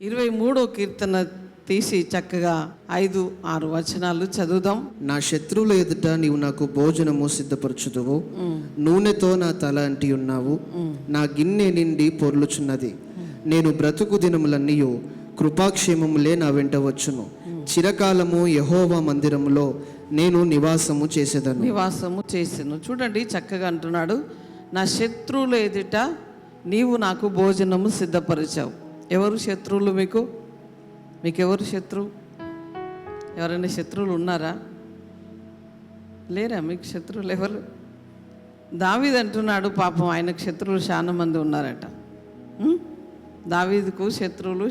23వ కీర్తన తీసి చక్కగా 5-6 వచనాలు చదువుదాం. నా శత్రువుల ఎదుట నీవు నాకు భోజనము సిద్ధపరచుదువు, నూనెతో నా తల అంటి ఉన్నావు, నా గిన్నె నిండి పొర్లుచున్నది. నేను బ్రతుకు దినములన్నీయు కృపాక్షేమములే నా వెంట వచ్చును. చిరకాలము యెహోవా మందిరములో నేను నివాసము చేసేను. చూడండి, చక్కగా అంటున్నాడు, నా శత్రువుల ఎదుట నీవు నాకు భోజనము సిద్ధపరిచావు. ఎవరు శత్రువులు? మీకెవరు శత్రువు? ఎవరైనా శత్రువులు ఉన్నారా? లేరా మీకు శత్రువులు ఎవరు? దావీదు అంటున్నాడు, పాపం ఆయనకు శత్రువులు చాలా మంది ఉన్నారట. దావీదుకు శత్రువులు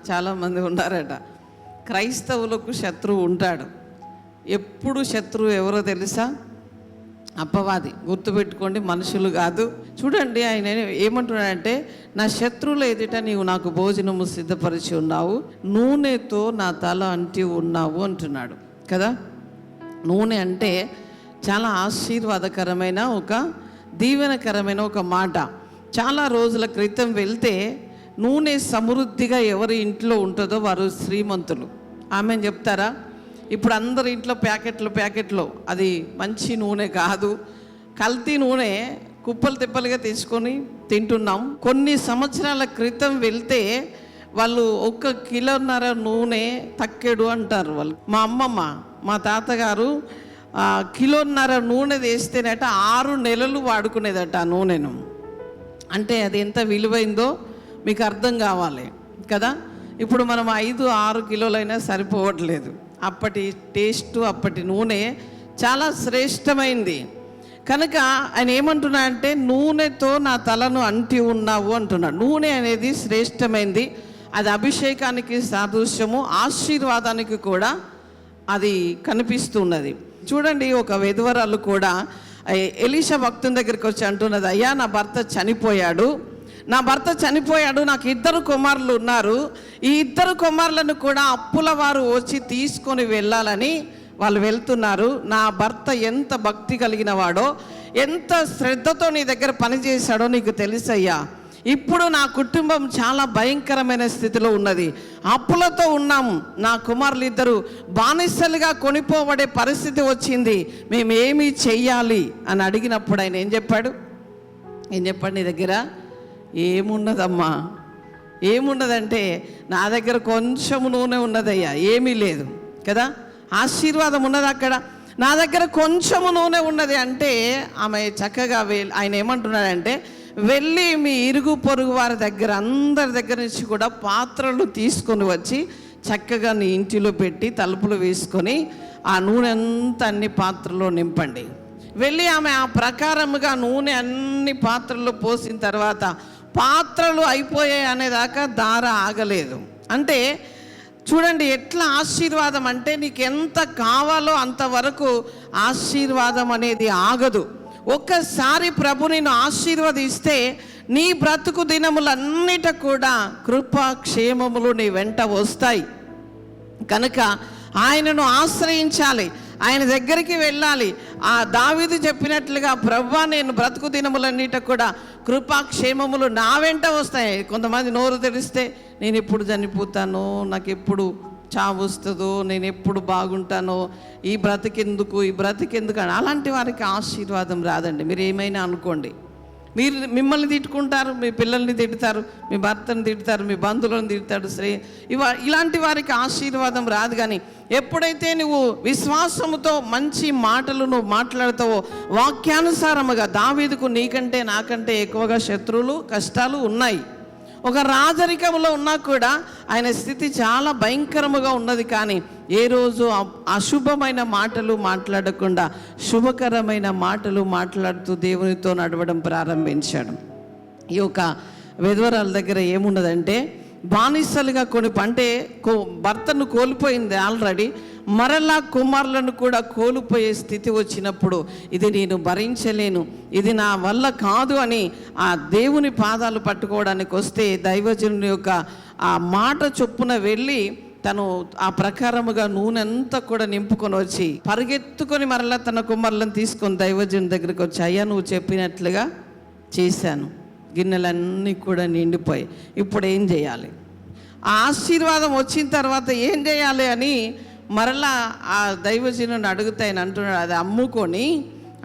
చాలా మంది ఉన్నారట. క్రైస్తవులకు శత్రువు ఉంటాడు. ఎప్పుడు శత్రువు ఎవరో తెలుసా? అపవాది. గుర్తుపెట్టుకోండి, మనుషులు కాదు. చూడండి, ఆయన ఏమంటున్నాడంటే, నా శత్రువుల ఎదుట నీవు నాకు భోజనము సిద్ధపరిచి ఉన్నావు, నూనెతో నా తల అంటి ఉన్నావు అంటున్నాడు కదా. నూనె అంటే చాలా ఆశీర్వాదకరమైన దీవెనకరమైన ఒక మాట. చాలా రోజుల క్రితం వెళ్తే నూనె సమృద్ధిగా ఎవరి ఇంట్లో ఉంటుందో వారు శ్రీమంతులు. ఆమె చెప్తారా? ఇప్పుడు అందరి ఇంట్లో ప్యాకెట్లు అది మంచి నూనె కాదు, కల్తీ నూనె కుప్పలు తిప్పలుగా తీసుకొని తింటున్నాం. కొన్ని సంవత్సరాల క్రితం వెళ్తే వాళ్ళు 1 కిలోన్నర నూనె తక్కెడు అంటారు వాళ్ళు. మా అమ్మమ్మ, మా తాతగారు కిలోన్నర నూనె వేస్తేనట 6 నెలలు వాడుకునేదట ఆ నూనెను. అంటే అది ఎంత విలువైందో మీకు అర్థం కావాలి కదా. ఇప్పుడు మనం 5-6 కిలోలైనా సరిపోవట్లేదు. అప్పటి టేస్టు, అప్పటి నూనె చాలా శ్రేష్టమైంది. కనుక ఆయన ఏమంటున్నా అంటే, నూనెతో నా తలను అంటి ఉన్నావు అంటున్నాడు. నూనె అనేది శ్రేష్టమైంది. అది అభిషేకానికి సాదృశ్యము, ఆశీర్వాదానికి కూడా అది కనిపిస్తున్నది. చూడండి, ఒక విధవరాలు కూడా ఎలీషా భక్తుని దగ్గరికి వచ్చి అంటున్నది, అయ్యా నా భర్త చనిపోయాడు, నాకు 2 కుమారులు ఉన్నారు. ఈ 2 కుమారులను కూడా అప్పుల వారు వచ్చి తీసుకొని వెళ్ళాలని వాళ్ళు వెళ్తున్నారు. నా భర్త ఎంత భక్తి కలిగిన వాడో, ఎంత శ్రద్ధతో నీ దగ్గర పనిచేశాడో నీకు తెలుసయ్యా. ఇప్పుడు నా కుటుంబం చాలా భయంకరమైన స్థితిలో ఉన్నది, అప్పులతో ఉన్నాము. నా కుమారులు 2 బానిసలుగా కొనిపోబడే పరిస్థితి వచ్చింది, మేమేమి చెయ్యాలి అని అడిగినప్పుడు ఆయన ఏం చెప్పాడు? నీ దగ్గర ఏమున్నదమ్మా? ఏమున్నదంటే, నా దగ్గర కొంచెం నూనె ఉన్నదయ్యా, ఏమీ లేదు కదా. ఆశీర్వాదం ఉన్నది అక్కడ, నా దగ్గర కొంచెము నూనె ఉన్నది అంటే ఆమె చక్కగా ఆయన ఏమంటున్నాడంటే, వెళ్ళి మీ ఇరుగు పొరుగు వారి దగ్గర అందరి దగ్గర నుంచి కూడా పాత్రలు తీసుకొని వచ్చి చక్కగా నీ ఇంటిలో పెట్టి తలుపులు వేసుకొని ఆ నూనె అంతా అన్ని పాత్రలో నింపండి. వెళ్ళి ఆమె ఆ ప్రకారముగా నూనె అన్ని పాత్రల్లో పోసిన తర్వాత పాత్రలు అయిపోయాయి అనేదాకా ధార ఆగలేదు. అంటే చూడండి ఎట్లా ఆశీర్వాదం అంటే, నీకు ఎంత కావాలో అంతవరకు ఆశీర్వాదం అనేది ఆగదు. ఒక్కసారి ప్రభు నిన్ను ఆశీర్వదిస్తే నీ బ్రతుకు దినములన్నిట కూడా కృపా క్షేమములు నీ వెంట వస్తాయి. కనుక ఆయనను ఆశ్రయించాలి, ఆయన దగ్గరికి వెళ్ళాలి. ఆ దావీదు చెప్పినట్లుగా, ప్రభువా నేను బ్రతుకు దినములన్నిట కూడా కృపాక్షేమములు నా వెంట వస్తాయి. కొంతమంది నోరు తెరిస్తే నేను ఎప్పుడు చనిపోతానో, నాకు ఎప్పుడు చావు వస్తుందో, నేను ఎప్పుడు బాగుంటానో, ఈ బ్రతికెందుకు అని అలాంటి వారికి ఆశీర్వాదం రాదండి. మీరు ఏమైనా అనుకోండి, మిమ్మల్ని తిట్టుకుంటారు, మీ పిల్లల్ని తిడతారు, మీ భర్తను తిడతారు, మీ బంధువులను తిడతాడు, ఇలాంటి వారికి ఆశీర్వాదం రాదు. కానీ ఎప్పుడైతే నువ్వు విశ్వాసముతో మంచి మాటలు నువ్వు మాట్లాడతావో, వాక్యానుసారముగా, దావీదుకు నీకంటే నాకంటే ఎక్కువగా శత్రువులు కష్టాలు ఉన్నాయి. ఒక రాజరికంలో ఉన్నా కూడా ఆయన స్థితి చాలా భయంకరముగా ఉన్నది. కానీ ఏ రోజు అశుభమైన మాటలు మాట్లాడకుండా శుభకరమైన మాటలు మాట్లాడుతూ దేవునితో నడవడం ప్రారంభించాడు. ఈ యొక్క విధవరాల దగ్గర ఏమున్నదంటే, బానిసలుగా అంటే భర్తను కోల్పోయింది ఆల్రెడీ, మరలా కుమారులను కూడా కోల్పోయే స్థితి వచ్చినప్పుడు ఇది నేను భరించలేను, ఇది నా వల్ల కాదు అని ఆ దేవుని పాదాలు పట్టుకోవడానికి వస్తే, దైవజనుని యొక్క ఆ మాట చొప్పున వెళ్ళి తను ఆ ప్రకారముగా నూనె అంతా కూడా నింపుకొని వచ్చి పరిగెత్తుకొని మరలా తన కుమారులను తీసుకొని దైవజనుని దగ్గరికి వచ్చి, అయ్యా నువ్వు చెప్పినట్లుగా చేశాను, గిన్నెలన్నీ కూడా నిండిపోయి, ఇప్పుడు ఏం చేయాలి? ఆ ఆశీర్వాదం వచ్చిన తర్వాత ఏం చేయాలి అని మరలా ఆ దైవజనుని అడిగితే ఆయన అంటున్నాడు, అది అమ్ముకొని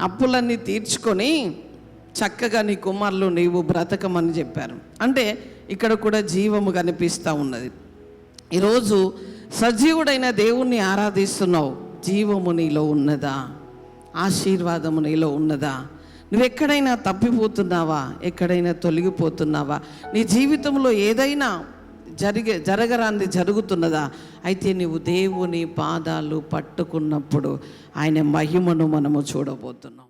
అప్పులన్నీ తీర్చుకొని చక్కగా నీ కుమారులు నీవు బ్రతకమని చెప్పారు. అంటే ఇక్కడ కూడా జీవము కనిపిస్తూ ఉన్నది. ఈరోజు సజీవుడైన దేవుణ్ణి ఆరాధిస్తున్నావు, జీవము నీలో ఉన్నదా? ఆశీర్వాదము నీలో ఉన్నదా? నువ్వు ఎక్కడైనా తప్పిపోతున్నావా? ఎక్కడైనా తొలగిపోతున్నావా? నీ జీవితంలో ఏదైనా జరగరాంది జరుగుతున్నదా? అయితే నీవు దేవుని పాదాలు పట్టుకున్నప్పుడు ఆయన మహిమను మనము చూడబోతున్నాం.